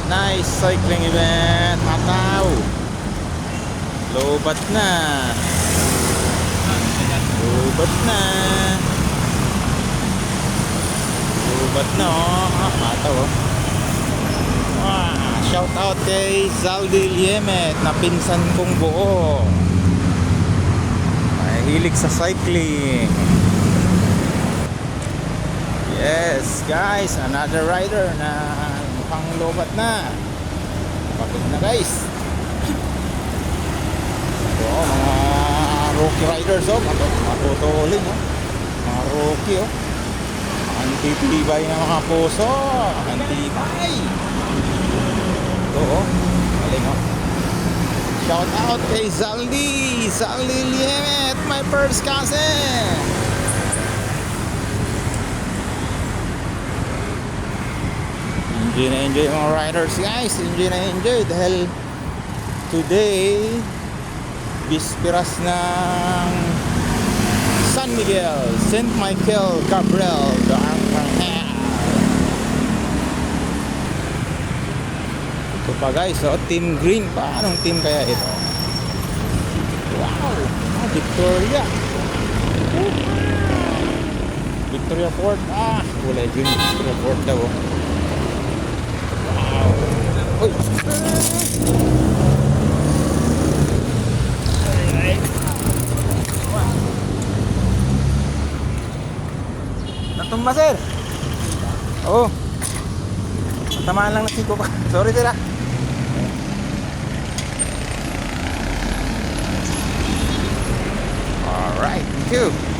Nice cycling event. Hataw. Lobat na. Lobat na. Lobat na oh. Hataw oh. Shout out kay Zaldi Liemet na pinsan kong buo. Mahilig sa cycling. Yes guys, another rider na mukhang lobat na. Pagod na guys. Ito mga rookie riders oh. Matutulin oh. Mga rookie oh. Antitibay na mga puso. Antibay. Ito oh. Galing oh. Shout out kay Zaldi Liemet, my first cousin. Enjoy na enjoy mga riders guys. Enjoy na enjoy dahil today bisperas ng San Miguel, St. Michael Gabriel de Arcangel. Ito pa guys oh, Team Green pa. Anong team kaya ito? Wow, Victoria. Victoria Ford. Kulay green. Victoria Ford daw oh. Wow. Uy. Natumba sir. Oo. Tamaan lang na 5 pa. Sorry sir ah. Alright, thank you.